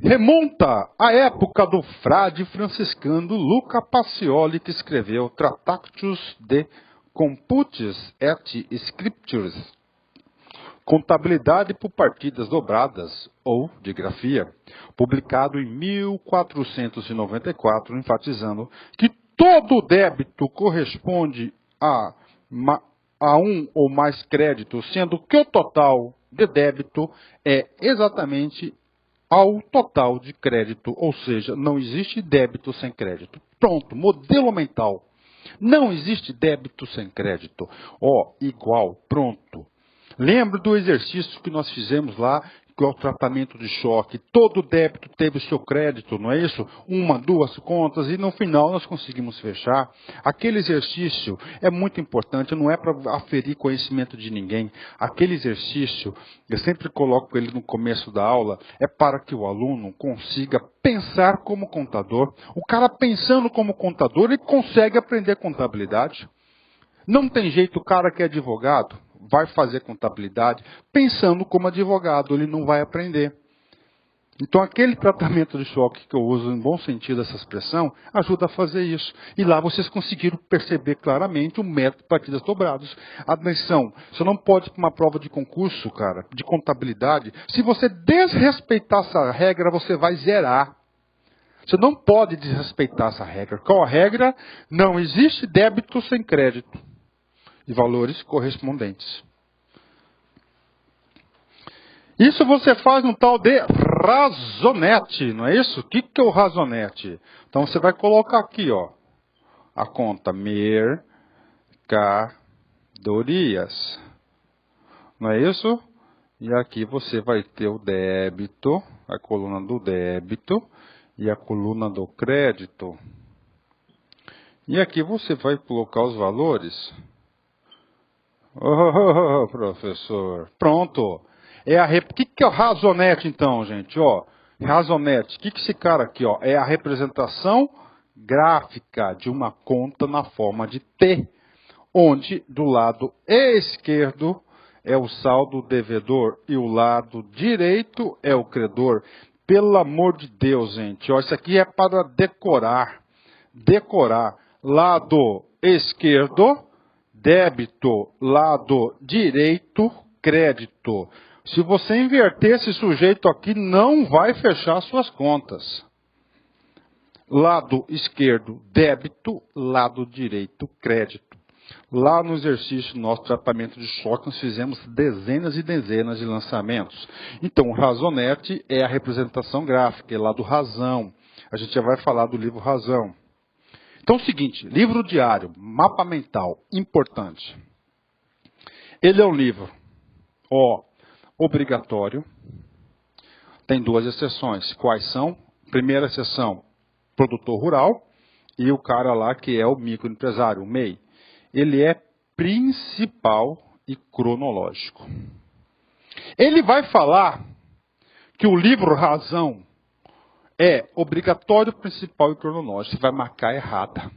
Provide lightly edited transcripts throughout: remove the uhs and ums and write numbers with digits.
remonta à época do frade franciscano Luca Pacioli, que escreveu Tractatus de Computis et Scriptures, Contabilidade por Partidas Dobradas, ou de grafia, publicado em 1494, enfatizando que todo débito corresponde a um ou mais créditos, sendo que o total de débito é exatamente ao total de crédito, ou seja, não existe débito sem crédito. Pronto, modelo mental. Não existe débito sem crédito. Ó, igual, pronto. Lembra do exercício que nós fizemos lá, que é o tratamento de choque. Todo débito teve o seu crédito, não é isso? Uma, duas contas, e no final nós conseguimos fechar. Aquele exercício é muito importante, não é para aferir conhecimento de ninguém. Aquele exercício, eu sempre coloco ele no começo da aula, é para que o aluno consiga pensar como contador. O cara pensando como contador, ele consegue aprender contabilidade. Não tem jeito, o cara que é advogado vai fazer contabilidade pensando como advogado, ele não vai aprender. Então aquele tratamento de choque que eu uso em bom sentido essa expressão, ajuda a fazer isso. E lá vocês conseguiram perceber claramente o método de partidas dobradas. Atenção, você não pode ir para uma prova de concurso, cara, de contabilidade. Se você desrespeitar essa regra, você vai zerar. Você não pode desrespeitar essa regra. Qual a regra? Não existe débito sem crédito. E valores correspondentes. Isso você faz no tal de razonete, não é isso? O que é o razonete? Então você vai colocar aqui, ó, a conta mercadorias, não é isso? E aqui você vai ter o débito, a coluna do débito e a coluna do crédito. E aqui você vai colocar os valores. Oh, professor. Pronto. O que é o razonete, então, gente? Ó, razonete. O que esse cara aqui, ó? É a representação gráfica de uma conta na forma de T, onde do lado esquerdo é o saldo devedor e o lado direito é o credor. Pelo amor de Deus, gente. Ó, isso aqui é para decorar. Decorar. Lado esquerdo, débito, lado direito, crédito. Se você inverter esse sujeito aqui, não vai fechar suas contas. Lado esquerdo, débito, lado direito, crédito. Lá no exercício do nosso tratamento de choque, nós fizemos dezenas e dezenas de lançamentos. Então, o razonete é a representação gráfica, é lá do razão. A gente já vai falar do livro Razão. Então é o seguinte, livro diário, mapa mental, importante. Ele é um livro, obrigatório. Tem duas exceções. Quais são? Primeira exceção, produtor rural. E o cara lá que é o microempresário, o MEI. Ele é principal e cronológico. Ele vai falar que o livro Razão é obrigatório, principal e cronológico. Você vai marcar errada.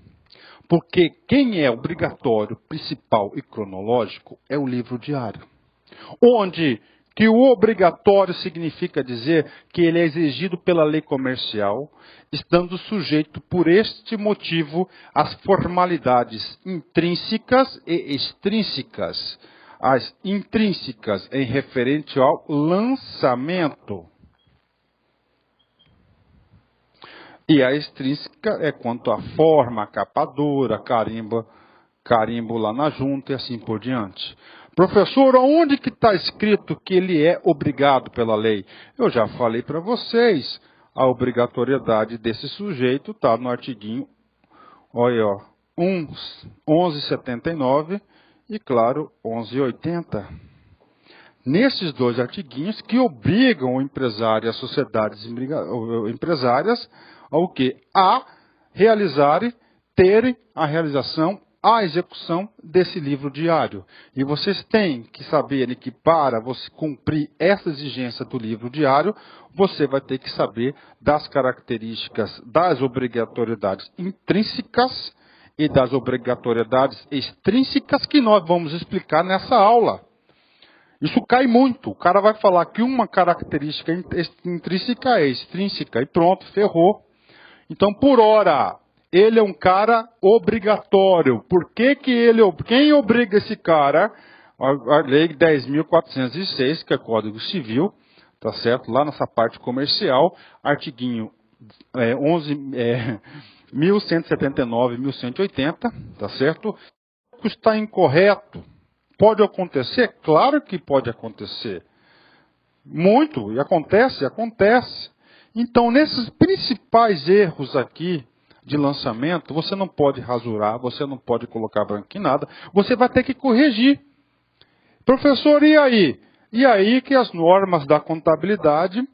Porque quem é obrigatório, principal e cronológico é o livro diário. Onde que o obrigatório significa dizer que ele é exigido pela lei comercial, estando sujeito por este motivo às formalidades intrínsecas e extrínsecas. As intrínsecas em referente ao lançamento. E a extrínseca é quanto à forma, capa dura, carimbo lá na junta e assim por diante. Professor, onde que está escrito que ele é obrigado pela lei? Eu já falei para vocês, a obrigatoriedade desse sujeito está no artiguinho, olha, 1179 e, claro, 1180. Nesses dois artiguinhos que obrigam o empresário e as sociedades empresárias ao quê? A realizarem, terem a realização, a execução desse livro diário. E vocês têm que saberem que para você cumprir essa exigência do livro diário, você vai ter que saber das características das obrigatoriedades intrínsecas e das obrigatoriedades extrínsecas que nós vamos explicar nessa aula. Isso cai muito. O cara vai falar que uma característica intrínseca é extrínseca e pronto, ferrou. Então, por hora, ele é um cara obrigatório. Por que quem obriga esse cara? A lei 10.406, que é Código Civil, tá certo? Lá nessa parte comercial, artiguinho 1179 e 1180, tá certo? Está incorreto. Pode acontecer? Claro que pode acontecer. Muito, e acontece. Então, nesses principais erros aqui de lançamento, você não pode rasurar, você não pode colocar branco em nada, você vai ter que corrigir. Professor, e aí? E aí que as normas da contabilidade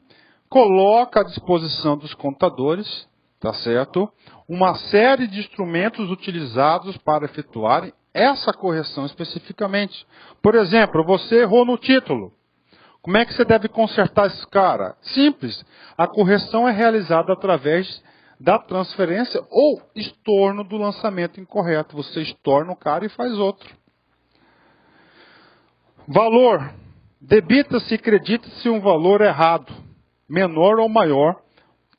colocam à disposição dos contadores, tá certo? Uma série de instrumentos utilizados para efetuarem essa correção especificamente. Por exemplo, você errou no título. Como é que você deve consertar esse cara? Simples. A correção é realizada através da transferência ou estorno do lançamento incorreto. Você estorna o cara e faz outro. Valor. Debita-se e credita-se um valor errado, menor ou maior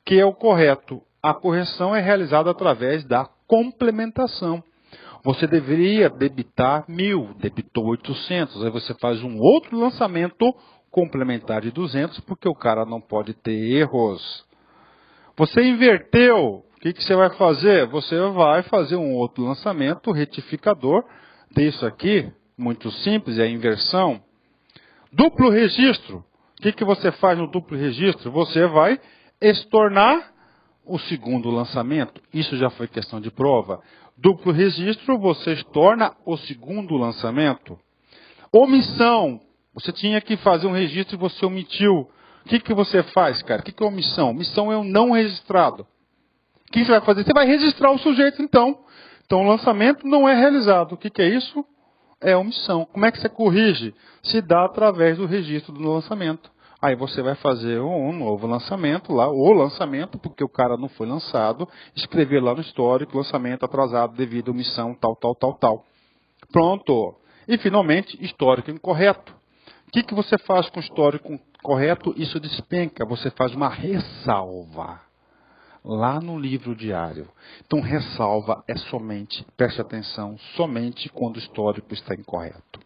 que é o correto. A correção é realizada através da complementação. Você deveria debitar 1.000, debitou 800, aí você faz um outro lançamento complementar de 200, porque o cara não pode ter erros. Você inverteu, o que você vai fazer? Você vai fazer um outro lançamento retificador disso aqui, muito simples, é a inversão. Duplo registro, o que você faz no duplo registro? Você vai estornar o segundo lançamento, isso já foi questão de prova. Duplo registro, você estorna o segundo lançamento. Omissão, você tinha que fazer um registro e você omitiu. O que você faz, cara? O que é omissão? Omissão é um não registrado. O que você vai fazer? Você vai registrar o sujeito, então. Então, o lançamento não é realizado. O que é isso? É omissão. Como é que você corrige? Se dá através do registro do lançamento. Aí você vai fazer um novo lançamento lá, o lançamento, porque o cara não foi lançado, escrever lá no histórico, lançamento atrasado devido a omissão, tal. Pronto. E, finalmente, histórico incorreto. O que você faz com o histórico correto? Isso despenca. Você faz uma ressalva lá no livro diário. Então, ressalva é somente, preste atenção, somente quando o histórico está incorreto.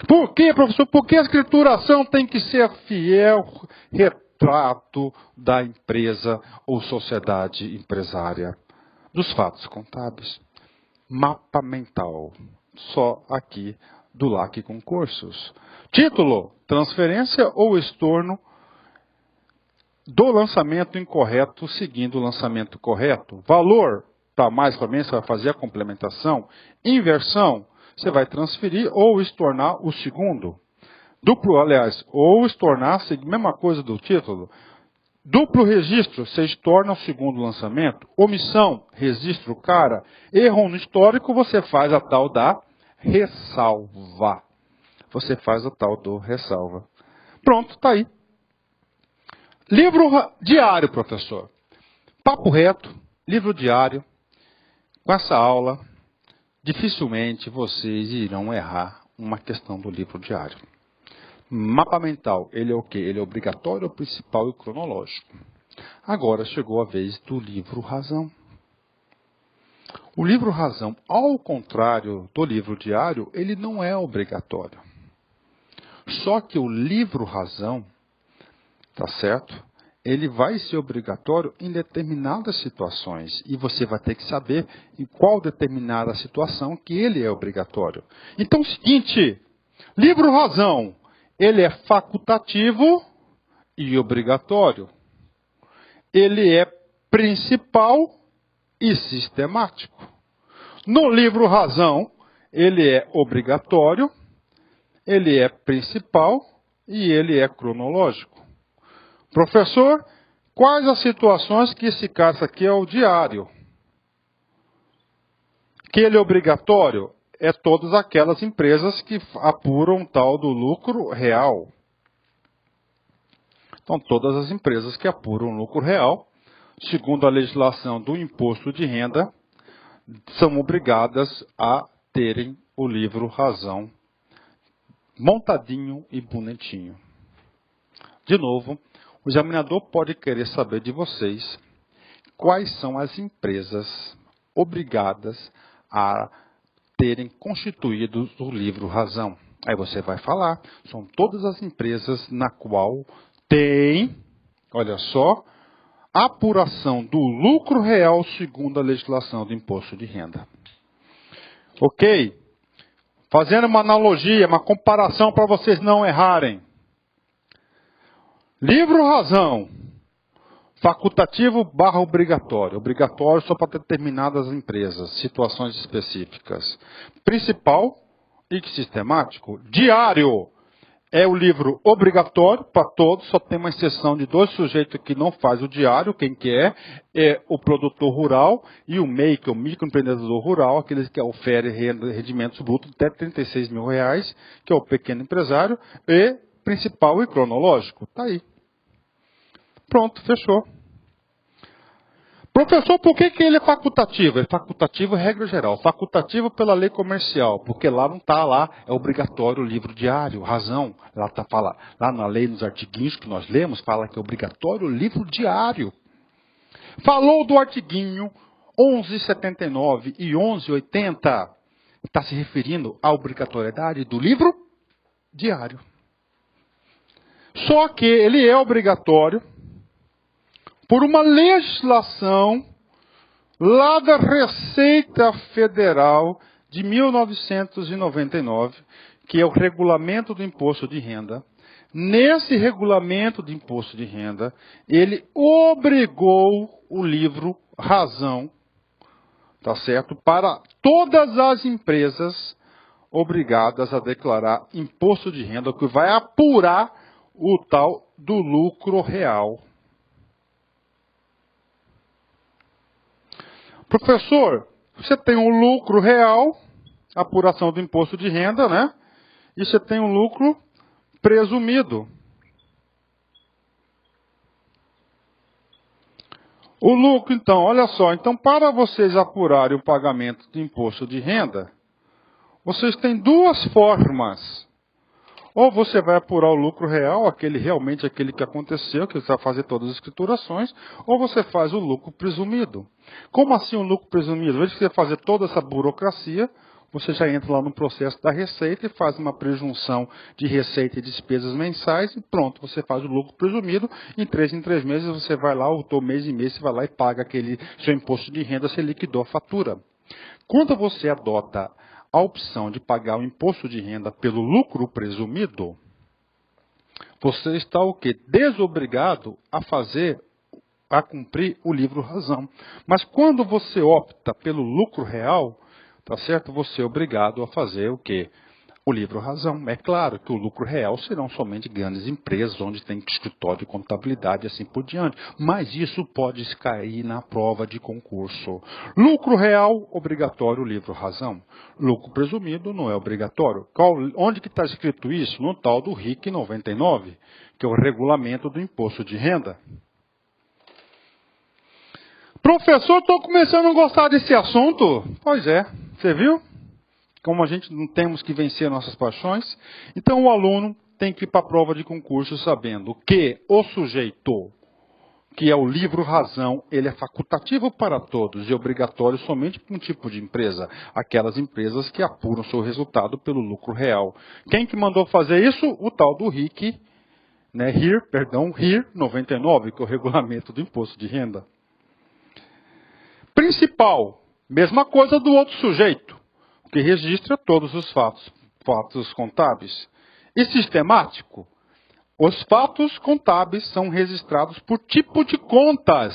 Por quê, professor? Porque a escrituração tem que ser fiel retrato da empresa ou sociedade empresária, dos fatos contábeis. Mapa mental. Só aqui do LAC Concursos. Título: transferência ou estorno do lançamento incorreto seguindo o lançamento correto. Valor: para mais para menos, você vai fazer a complementação. Inversão: você vai transferir ou estornar o segundo. Duplo, aliás, ou estornar, mesma coisa do título. Duplo registro, você estorna o segundo lançamento. Omissão, registro o cara. Erro no histórico, você faz a tal da ressalva. Você faz a tal do ressalva. Pronto, está aí. Livro diário, professor. Papo reto, livro diário. Com essa aula, dificilmente vocês irão errar uma questão do livro diário. Mapa mental, ele é o quê? Ele é obrigatório, principal e cronológico. Agora chegou a vez do livro razão. O livro razão, ao contrário do livro diário, ele não é obrigatório. Só que o livro razão, tá certo? Ele vai ser obrigatório em determinadas situações. E você vai ter que saber em qual determinada situação que ele é obrigatório. Então, é o seguinte, livro razão, ele é facultativo e obrigatório. Ele é principal e sistemático. No livro razão, ele é obrigatório, ele é principal e ele é cronológico. Professor, quais as situações que esse caso aqui é o diário? Que ele é obrigatório? É todas aquelas empresas que apuram tal do lucro real. Então, todas as empresas que apuram lucro real, segundo a legislação do imposto de renda, são obrigadas a terem o livro razão montadinho e bonitinho. De novo, o examinador pode querer saber de vocês quais são as empresas obrigadas a terem constituído o livro razão. Aí você vai falar, são todas as empresas na qual tem, olha só, apuração do lucro real segundo a legislação do imposto de renda. Ok? Fazendo uma analogia, uma comparação para vocês não errarem. Livro razão, facultativo barra obrigatório. Obrigatório só para determinadas empresas, situações específicas. Principal e sistemático. Diário é o livro obrigatório para todos, só tem uma exceção de 2 sujeitos que não faz o diário. Quem que é o produtor rural e o MEI, que é o microempreendedor rural, aqueles que oferem rendimentos brutos até R$36 mil, que é o pequeno empresário, e principal e cronológico. Está aí. Pronto, fechou. Professor, por que ele é facultativo? É facultativo regra geral. Facultativo pela lei comercial, porque lá não está lá, é obrigatório o livro diário, razão. Lá na lei, nos artiguinhos que nós lemos, fala que é obrigatório o livro diário. Falou do artiguinho 1179 e 1180. Está se referindo à obrigatoriedade do livro diário. Só que ele é obrigatório por uma legislação lá da Receita Federal de 1999, que é o Regulamento do Imposto de Renda. Nesse Regulamento do Imposto de Renda, ele obrigou o livro razão, tá certo, para todas as empresas obrigadas a declarar imposto de renda, que vai apurar o tal do lucro real. Professor, você tem um lucro real, apuração do imposto de renda, né? E você tem um lucro presumido. O lucro, então, olha só. Então, para vocês apurarem o pagamento do imposto de renda, vocês têm 2 formas. Ou você vai apurar o lucro real, realmente aquele que aconteceu, que você vai fazer todas as escriturações, ou você faz o lucro presumido. Como assim o lucro presumido? Ao invés de você fazer toda essa burocracia, você já entra lá no processo da receita e faz uma prejunção de receita e despesas mensais e pronto, você faz o lucro presumido. Em 3 meses você vai lá, ou mês em mês, você vai lá e paga aquele seu imposto de renda, você liquidou a fatura. Quando você adota a opção de pagar o imposto de renda pelo lucro presumido, você está o quê? Desobrigado a cumprir o livro razão. Mas quando você opta pelo lucro real, tá certo? Você é obrigado a fazer o quê? O livro razão. É claro que o lucro real serão somente grandes empresas, onde tem escritório de contabilidade e assim por diante. Mas isso pode cair na prova de concurso. Lucro real, obrigatório o livro razão. Lucro presumido não é obrigatório. Onde que está escrito isso? No tal do RIC 99, que é o Regulamento do Imposto de Renda. Professor, estou começando a gostar desse assunto. Pois é, você viu? Como a gente não temos que vencer nossas paixões, então o aluno tem que ir para a prova de concurso sabendo que o sujeito, que é o livro razão, ele é facultativo para todos e obrigatório somente para um tipo de empresa, aquelas empresas que apuram seu resultado pelo lucro real. Quem que mandou fazer isso? O tal do RIC, né? RIR 99, que é o Regulamento do Imposto de Renda. Principal, mesma coisa do outro sujeito, que registra todos os fatos contábeis. E sistemático, os fatos contábeis são registrados por tipo de contas.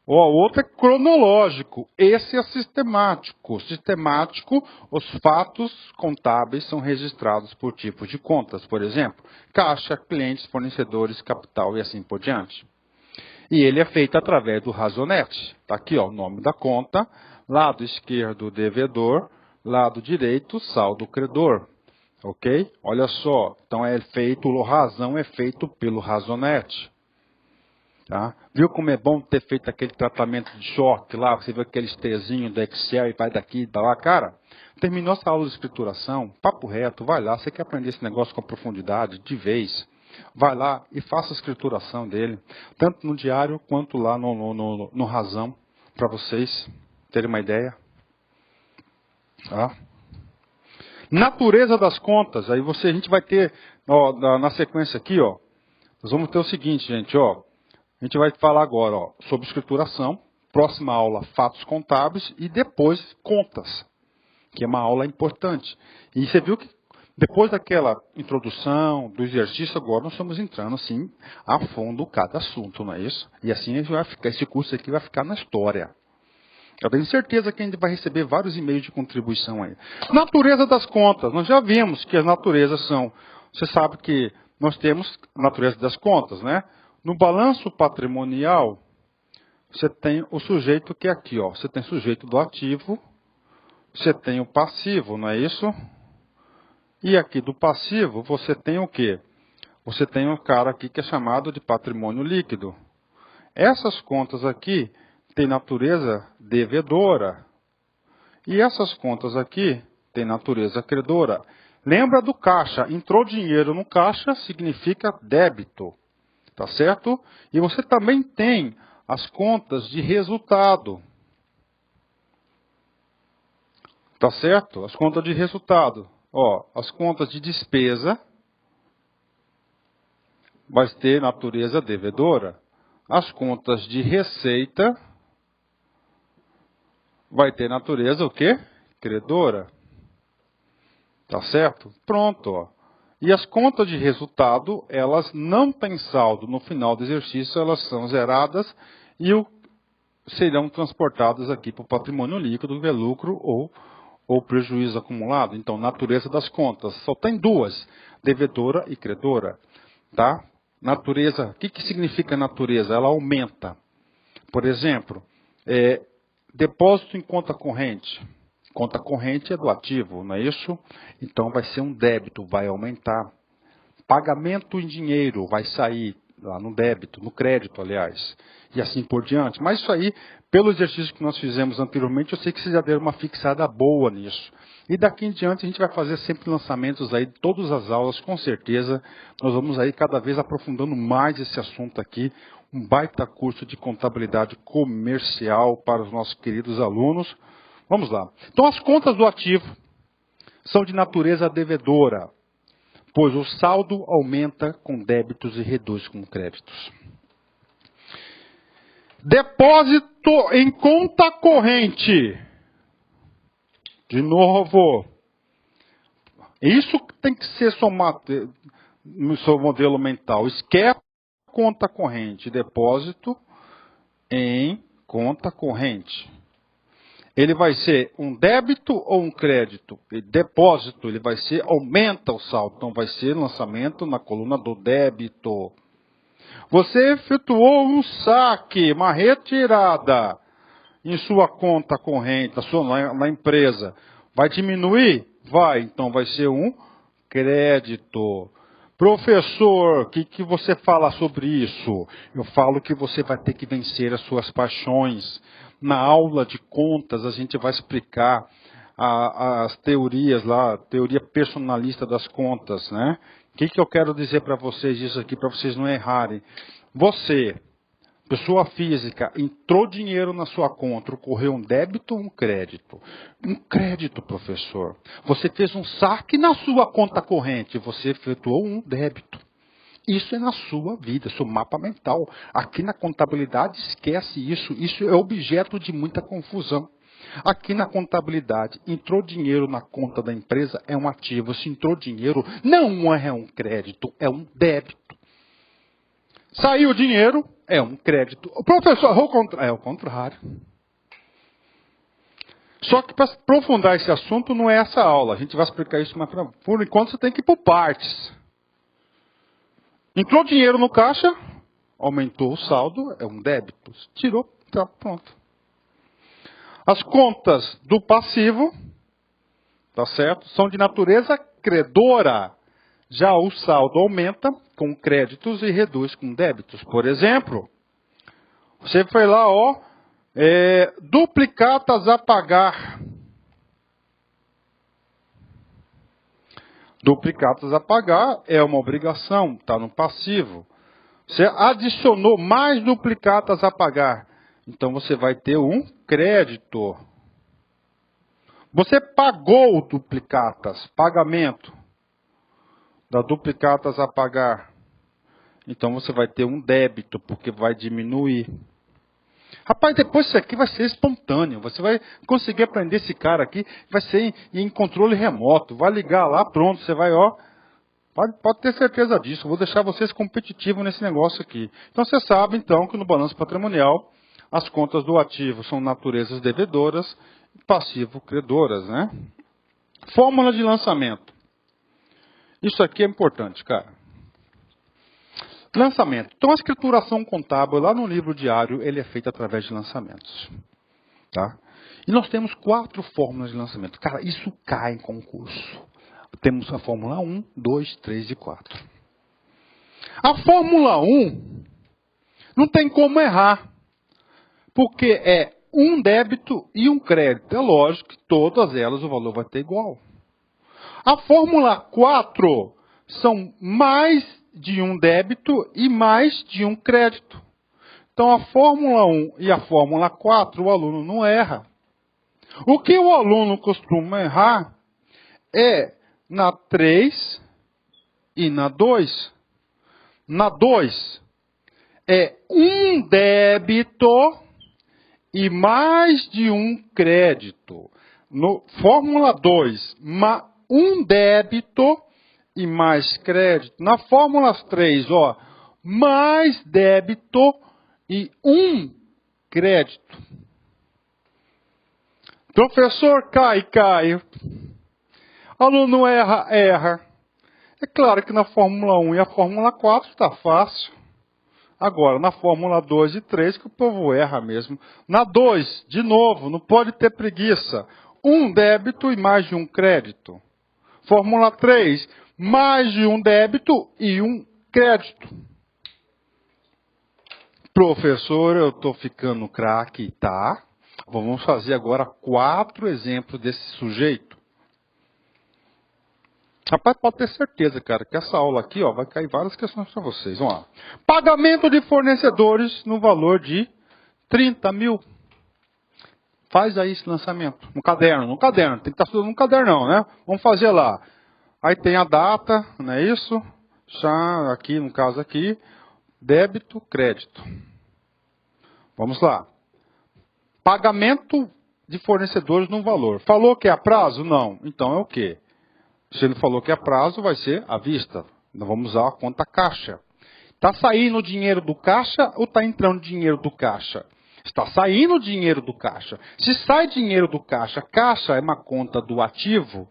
O outro é cronológico, esse é sistemático. Sistemático, os fatos contábeis são registrados por tipo de contas. Por exemplo, caixa, clientes, fornecedores, capital e assim por diante. E ele é feito através do Razonete. Está aqui ó, o nome da conta. Lado esquerdo, devedor. Lado direito, saldo credor. Ok? Olha só. Então, o razão é feito pelo Razonete. Tá? Viu como é bom ter feito aquele tratamento de short lá, você viu aqueles Tzinho do Excel e vai daqui e da lá, cara? Terminou essa aula de escrituração, papo reto, vai lá, você quer aprender esse negócio com profundidade, de vez, vai lá e faça a escrituração dele, tanto no diário quanto lá no Razão, para vocês terem uma ideia. Tá? Natureza das contas, aí a gente vai ter, ó, na sequência aqui, ó, nós vamos ter o seguinte, gente, ó, a gente vai falar agora, ó, sobre escrituração, próxima aula, fatos contábeis e depois contas, que é uma aula importante. E você viu que depois daquela introdução, do exercício, agora nós estamos entrando assim a fundo cada assunto, não é isso? E assim esse curso aqui vai ficar na história. Eu tenho certeza que a gente vai receber vários e-mails de contribuição aí. Natureza das contas. Nós já vimos que as naturezas são... Você sabe que nós temos a natureza das contas, né? No balanço patrimonial, você tem o sujeito que é aqui, ó. Você tem o sujeito do ativo, você tem o passivo, não é isso? E aqui do passivo, você tem o quê? Você tem um cara aqui que é chamado de patrimônio líquido. Essas contas aqui têm natureza devedora. E essas contas aqui têm natureza credora. Lembra do caixa? Entrou dinheiro no caixa significa débito. Tá certo? E você também tem as contas de resultado. Tá certo? As contas de resultado. Ó, as contas de despesa vai ter natureza devedora. As contas de receita vai ter natureza o quê? Credora. Tá certo? Pronto, ó. E as contas de resultado, elas não têm saldo no final do exercício, elas são zeradas e serão transportadas aqui para o patrimônio líquido, que é lucro ou prejuízo acumulado. Então, natureza das contas. Só tem duas, devedora e credora. Tá? Natureza, o que significa natureza? Ela aumenta. Por exemplo, depósito em conta corrente. Conta corrente é do ativo, não é isso? Então vai ser um débito, vai aumentar. Pagamento em dinheiro vai sair lá no débito, no crédito, aliás. E assim por diante. Mas isso aí, pelo exercício que nós fizemos anteriormente, eu sei que vocês já deram uma fixada boa nisso. E daqui em diante a gente vai fazer sempre lançamentos aí de todas as aulas, com certeza. Nós vamos aí cada vez aprofundando mais esse assunto aqui. Um baita curso de contabilidade comercial para os nossos queridos alunos. Vamos lá. Então, as contas do ativo são de natureza devedora, pois o saldo aumenta com débitos e reduz com créditos. Depósito em conta corrente. De novo. Isso tem que ser somado no seu modelo mental. Esquece conta corrente. Depósito em conta corrente. Ele vai ser um débito ou um crédito? E depósito, ele vai ser, aumenta o saldo. Então, vai ser lançamento na coluna do débito. Você efetuou um saque, uma retirada em sua conta corrente, na empresa. Vai diminuir? Vai. Então, vai ser um crédito. Professor, o que você fala sobre isso? Eu falo que você vai ter que vencer as suas paixões. Na aula de contas, a gente vai explicar as teorias lá, teoria personalista das contas, né? O que eu quero dizer para vocês isso aqui, para vocês não errarem? Você, pessoa física, entrou dinheiro na sua conta, ocorreu um débito ou um crédito? Um crédito, professor. Você fez um saque na sua conta corrente, você efetuou um débito. Isso é na sua vida, seu mapa mental. Aqui na contabilidade, esquece isso. Isso é objeto de muita confusão. Aqui na contabilidade, entrou dinheiro na conta da empresa, é um ativo. Se entrou dinheiro, não é um crédito, é um débito. Saiu dinheiro, é um crédito. Professor, é o contrário. Só que para aprofundar esse assunto não é essa aula. A gente vai explicar isso mais para frente. Por enquanto você tem que ir por partes. Entrou dinheiro no caixa, aumentou o saldo, é um débito. Tirou, tá, pronto. As contas do passivo, tá certo? São de natureza credora. Já o saldo aumenta com créditos e reduz com débitos. Por exemplo, Você foi lá, ó, duplicatas a pagar. Duplicatas a pagar é uma obrigação, está no passivo. Você adicionou mais duplicatas a pagar. Então você vai ter um crédito. Você pagou duplicatas, pagamento da duplicatas a pagar. Então você vai ter um débito, porque vai diminuir. Rapaz, depois isso aqui vai ser espontâneo. Você vai conseguir aprender esse cara aqui, vai ser em controle remoto. Vai ligar lá, pronto, você vai, ó. Pode ter certeza disso. Vou deixar vocês competitivos nesse negócio aqui. Então você sabe, então, que no balanço patrimonial, as contas do ativo são naturezas devedoras e passivo-credoras, né? Fórmula de lançamento. Isso aqui é importante, cara. Lançamento. Então, a escrituração contábil, lá no livro diário, ele é feito através de lançamentos. Tá? E nós temos 4 fórmulas de lançamento. Cara, isso cai em concurso. Temos a fórmula 1, 2, 3 e 4. A fórmula 1 não tem como errar. Porque é um débito e um crédito. É lógico que todas elas o valor vai ter igual. A fórmula 4 são mais de um débito e mais de um crédito. Então, a fórmula 1 e a fórmula 4, o aluno não erra. O que o aluno costuma errar é na 3 e na 2. Na 2 é um débito e mais de um crédito. No fórmula 2, um débito e mais crédito. Na fórmula 3, ó, mais débito e um crédito. Professor Caio. Aluno erra. É claro que na fórmula 1 e a fórmula 4 está fácil. Agora, na fórmula 2 e 3 que o povo erra mesmo. Na 2, de novo, não pode ter preguiça. Um débito e mais de um crédito. Fórmula 3, mais de um débito e um crédito. Professor, eu estou ficando craque, tá? Vamos fazer agora 4 exemplos desse sujeito. Rapaz, pode ter certeza, cara, que essa aula aqui, ó, vai cair várias questões para vocês. Vamos lá. Pagamento de fornecedores no valor de 30 mil. Faz aí esse lançamento. No caderno. Tem que estar estudando no cadernão, né? Vamos fazer lá. Aí tem a data, não é isso? Já aqui, no caso aqui, débito, crédito. Vamos lá. Pagamento de fornecedores no valor. Falou que é a prazo? Não. Então é o quê? Se ele falou que é a prazo, vai ser à vista. Nós vamos usar a conta caixa. Está saindo dinheiro do caixa ou está entrando dinheiro do caixa? Está saindo dinheiro do caixa. Se sai dinheiro do caixa, caixa é uma conta do ativo,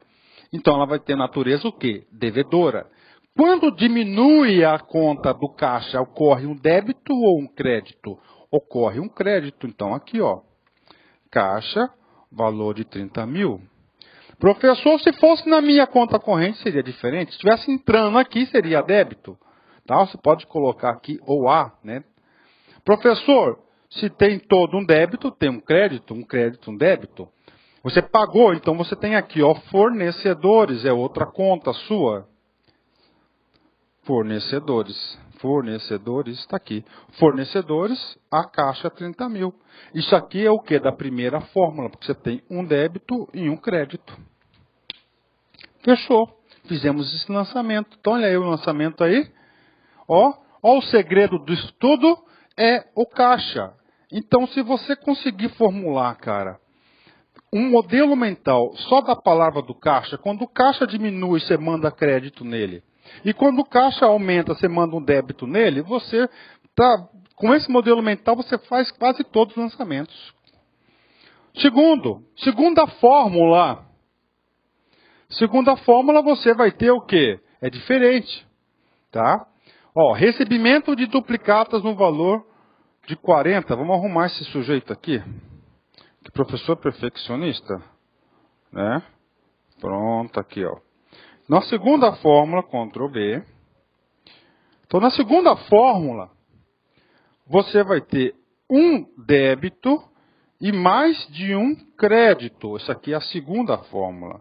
então ela vai ter natureza o quê? Devedora. Quando diminui a conta do caixa, ocorre um débito ou um crédito? Ocorre um crédito. Então aqui, ó, caixa, valor de 30 mil. Professor, se fosse na minha conta corrente, seria diferente. Se estivesse entrando aqui, seria débito. Tá? Você pode colocar aqui ou A, né? Professor, se tem todo um débito, tem um crédito, um débito. Você pagou, então você tem aqui, ó, fornecedores, é outra conta sua. Fornecedores, está aqui. Fornecedores, a caixa 30 mil. Isso aqui é o que? Da primeira fórmula, porque você tem um débito e um crédito. Fechou. Fizemos esse lançamento. Então, olha aí o lançamento aí. Ó, o segredo disso tudo é o caixa. Então, se você conseguir formular, cara, um modelo mental só da palavra do caixa, quando o caixa diminui, você manda crédito nele. E quando o caixa aumenta, você manda um débito nele, você tá, com esse modelo mental, você faz quase todos os lançamentos. Segunda fórmula. Segunda fórmula, você vai ter o quê? É diferente. Tá? Ó, recebimento de duplicatas no valor de 40. Vamos arrumar esse sujeito aqui. Que professor perfeccionista. Né? Pronto, aqui, ó. Na segunda fórmula, Ctrl V. Então, na segunda fórmula, você vai ter um débito e mais de um crédito. Isso aqui é a segunda fórmula.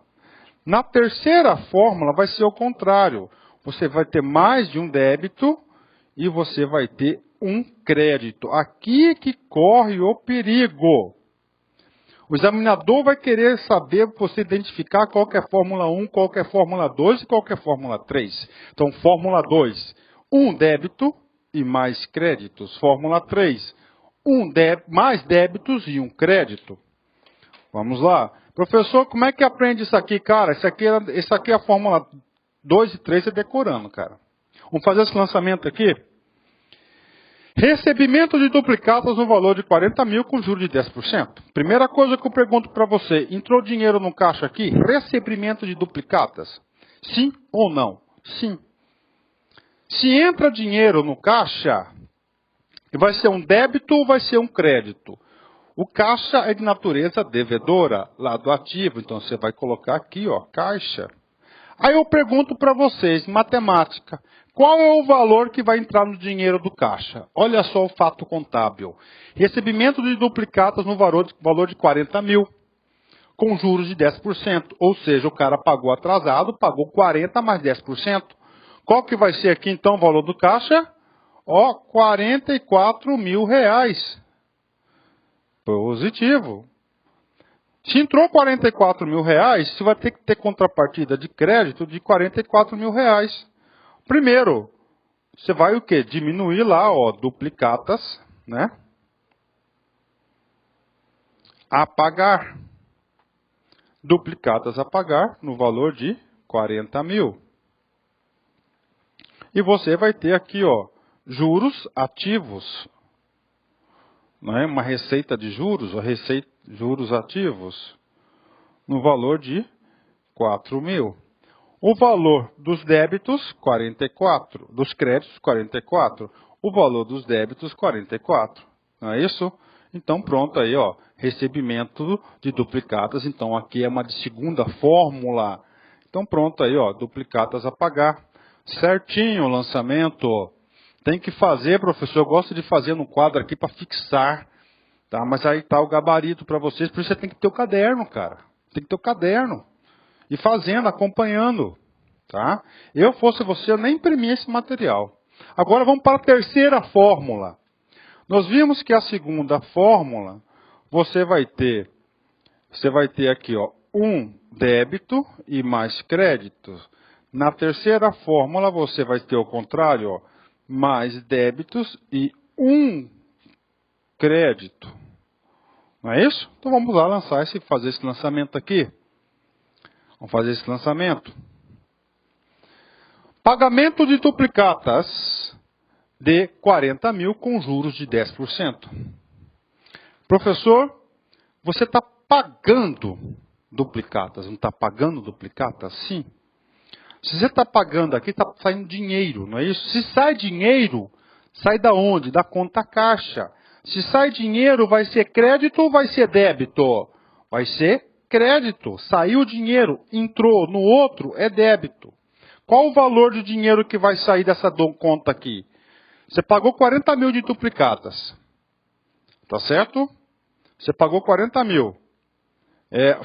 Na terceira fórmula vai ser o contrário. Você vai ter mais de um débito e você vai ter um crédito. Aqui que corre o perigo. O examinador vai querer saber, você identificar qual que é a fórmula 1, qual que é a fórmula 2 e qual que é a fórmula 3. Então, fórmula 2, um débito e mais créditos. Fórmula 3, mais débitos e um crédito. Vamos lá. Professor, como é que aprende isso aqui, cara? Isso aqui é a fórmula 2 e 3, é decorando, cara. Vamos fazer esse lançamento aqui. Recebimento de duplicatas no valor de 40 mil com juros de 10%. Primeira coisa que eu pergunto para você, entrou dinheiro no caixa aqui? Recebimento de duplicatas? Sim ou não? Sim. Se entra dinheiro no caixa, vai ser um débito ou vai ser um crédito? O caixa é de natureza devedora, lado ativo, então você vai colocar aqui, ó, caixa. Aí eu pergunto para vocês, matemática, qual é o valor que vai entrar no dinheiro do caixa? Olha só o fato contábil. Recebimento de duplicatas no valor de 40 mil, com juros de 10%. Ou seja, o cara pagou atrasado, pagou 40 mais 10%. Qual que vai ser aqui então o valor do caixa? Ó, 44 mil reais. Positivo. Se entrou 44 mil reais, você vai ter que ter contrapartida de crédito de 44 mil reais. Primeiro, você vai o quê? Diminuir lá, ó, duplicatas, né? A pagar. Duplicatas a pagar no valor de 40 mil. E você vai ter aqui, ó, juros ativos. Não é? Uma receita de juros, ou juros ativos, no valor de 4 mil. O valor dos débitos, 44. Dos créditos, 44. O valor dos débitos, 44. Não é isso? Então, pronto aí, ó. Recebimento de duplicatas. Então, aqui é uma segunda fórmula. Então, pronto aí, ó. Duplicatas a pagar. Certinho o lançamento. Tem que fazer, professor. Eu gosto de fazer no quadro aqui para fixar. Tá? Mas aí tá o gabarito para vocês. Por isso você tem que ter o caderno, cara. Tem que ter o caderno. E fazendo, acompanhando. Tá? Eu fosse você, eu nem imprimia esse material. Agora vamos para a terceira fórmula. Nós vimos que a segunda fórmula, você vai ter aqui, ó, um débito e mais créditos. Na terceira fórmula, você vai ter o contrário, ó, mais débitos e um crédito. Não é isso? Então vamos lá fazer esse lançamento aqui. Vamos fazer esse lançamento. Pagamento de duplicatas de 40 mil com juros de 10%. Professor, você está pagando duplicatas, não está pagando duplicatas? Sim. Se você está pagando aqui, está saindo dinheiro, não é isso? Se sai dinheiro, sai da onde? Da conta caixa. Se sai dinheiro, vai ser crédito ou vai ser débito? Vai ser crédito. Saiu dinheiro, entrou no outro, é débito. Qual o valor de dinheiro que vai sair dessa conta aqui? Você pagou 40 mil de duplicatas. Tá certo? Você pagou 40 mil.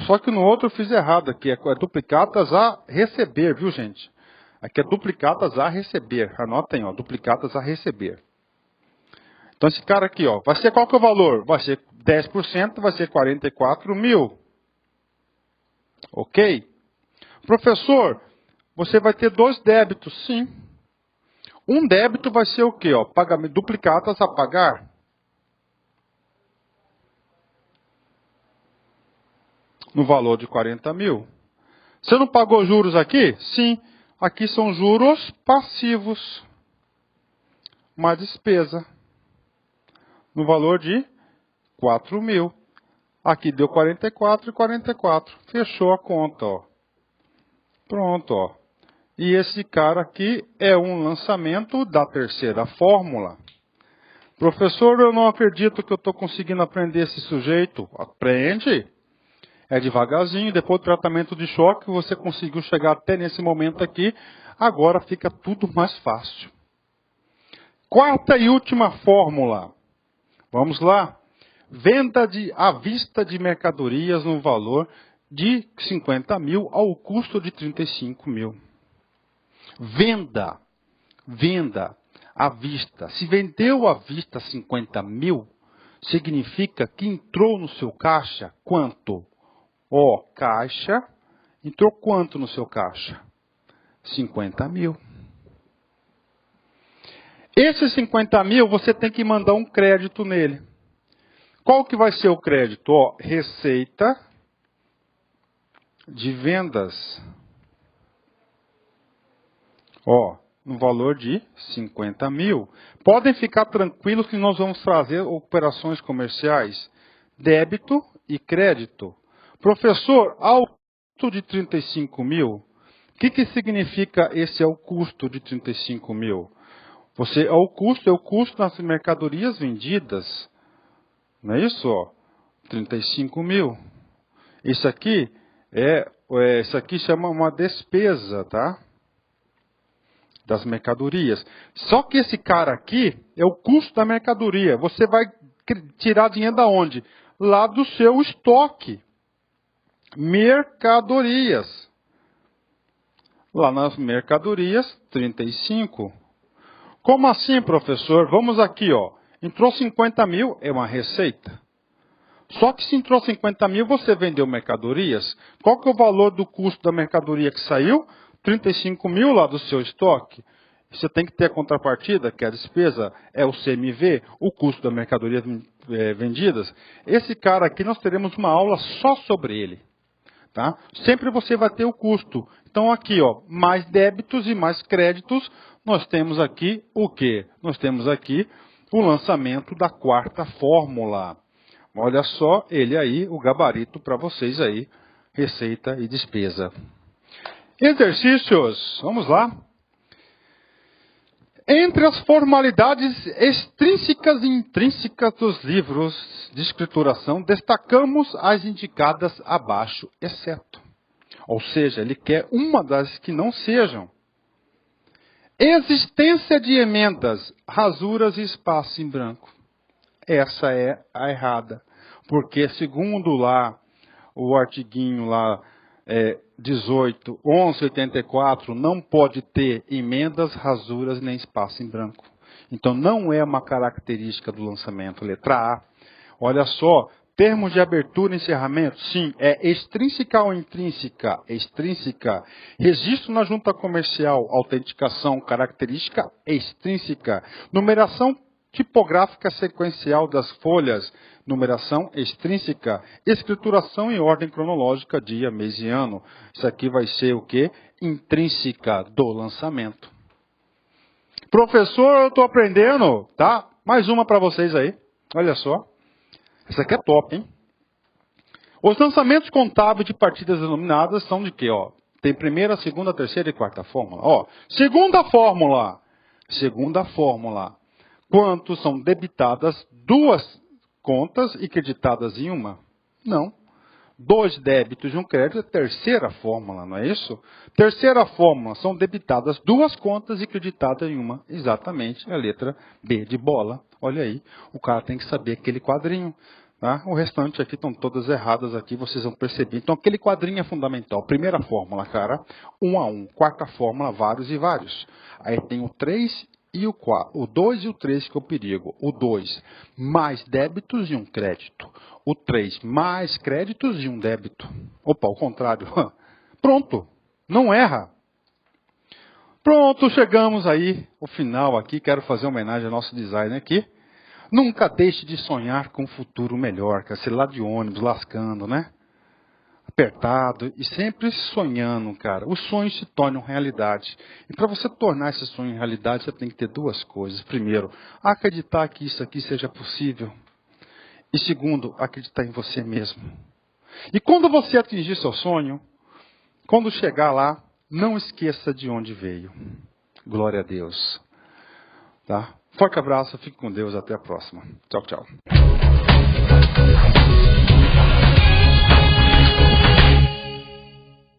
Só que no outro eu fiz errado aqui. É duplicatas a receber, viu, gente? Aqui é duplicatas a receber. Anotem, ó, duplicatas a receber. Então esse cara aqui, ó, vai ser qual que é o valor? Vai ser 10%, vai ser 44 mil. Ok? Professor, você vai ter dois débitos, sim. Um débito vai ser o quê? Ó? Pagamento, duplicatas a pagar. No valor de 40 mil. Você não pagou juros aqui? Sim. Aqui são juros passivos. Uma despesa. No valor de 4 mil. Aqui deu 44 e 44. Fechou a conta, ó. Pronto, ó. E esse cara aqui é um lançamento da terceira fórmula. Professor, eu não acredito que eu estou conseguindo aprender esse sujeito. Aprende. É devagarzinho, depois do tratamento de choque, você conseguiu chegar até nesse momento aqui. Agora fica tudo mais fácil. Quarta e última fórmula. Vamos lá. Venda à vista de mercadorias no valor de 50 mil ao custo de 35 mil. Venda à vista. Se vendeu à vista 50 mil, significa que entrou no seu caixa quanto? Caixa, entrou quanto no seu caixa? 50 mil. Esses 50 mil, você tem que mandar um crédito nele. Qual que vai ser o crédito? Receita de vendas. No valor de 50 mil. Podem ficar tranquilos que nós vamos fazer operações comerciais, débito e crédito. Professor, ao custo de 35 mil, o que significa esse é o custo de 35 mil? É o custo das mercadorias vendidas. Não é isso? 35 mil. Isso aqui chama uma despesa, tá? Das mercadorias. Só que esse cara aqui é o custo da mercadoria. Você vai tirar dinheiro da onde? Lá do seu estoque. Mercadorias. Lá nas mercadorias, 35. Como assim, professor? Vamos aqui, Entrou 50 mil, é uma receita. Só que se entrou 50 mil, você vendeu mercadorias. Qual que é o valor do custo da mercadoria que saiu? 35 mil lá do seu estoque. Você tem que ter a contrapartida, que é a despesa, é o CMV, o custo da mercadoria vendidas. Esse cara aqui, nós teremos uma aula só sobre ele. Tá? Sempre você vai ter o custo. Então aqui, mais débitos e mais créditos, nós temos aqui o quê? Nós temos aqui o lançamento da quarta fórmula. Olha só ele aí, o gabarito para vocês aí, receita e despesa. Exercícios, vamos lá. Entre as formalidades extrínsecas e intrínsecas dos livros de escrituração, destacamos as indicadas abaixo, exceto. Ou seja, ele quer uma das que não sejam. Existência de emendas, rasuras e espaço em branco. Essa é a errada. Porque segundo lá, o artiguinho lá, 1184, não pode ter emendas, rasuras nem espaço em branco. Então não é uma característica do lançamento. Letra A. Olha só, termos de abertura e encerramento, sim, é extrínseca ou intrínseca? Extrínseca. Registro na junta comercial, autenticação, característica extrínseca. Numeração tipográfica sequencial das folhas, numeração extrínseca. Escrituração em ordem cronológica, dia, mês e ano. Isso aqui vai ser o quê? Intrínseca do lançamento. Professor, eu estou aprendendo, tá? Mais uma para vocês aí. Olha só. Essa aqui é top, hein? Os lançamentos contábeis de partidas denominadas são de quê? Tem primeira, segunda, terceira e quarta fórmula. Segunda fórmula. Quanto são debitadas duas contas e creditadas em uma? Não. 2 débitos e um crédito é terceira fórmula, não é isso? Terceira fórmula, são debitadas duas contas e creditadas em uma. Exatamente, a letra B de bola. Olha aí, o cara tem que saber aquele quadrinho. Tá? O restante aqui estão todas erradas aqui, vocês vão perceber. Então aquele quadrinho é fundamental. Primeira fórmula, cara, 1 a 1. Quarta fórmula, vários e vários. Aí tem o 3 e o 4. O 2 e o 3 que é o perigo. O 2, mais débitos e um crédito. O 3, mais créditos e um débito. Opa, ao contrário. Pronto, não erra. Pronto, chegamos aí ao final aqui. Quero fazer uma homenagem ao nosso design aqui. Nunca deixe de sonhar com um futuro melhor, cara. Sei lá de ônibus, lascando, né? Apertado e sempre sonhando, cara. Os sonhos se tornam realidade. E para você tornar esse sonho em realidade, você tem que ter duas coisas. Primeiro, acreditar que isso aqui seja possível. E segundo, acreditar em você mesmo. E quando você atingir seu sonho, quando chegar lá, não esqueça de onde veio. Glória a Deus. Tá? Forte abraço, fique com Deus, até a próxima. Tchau, tchau.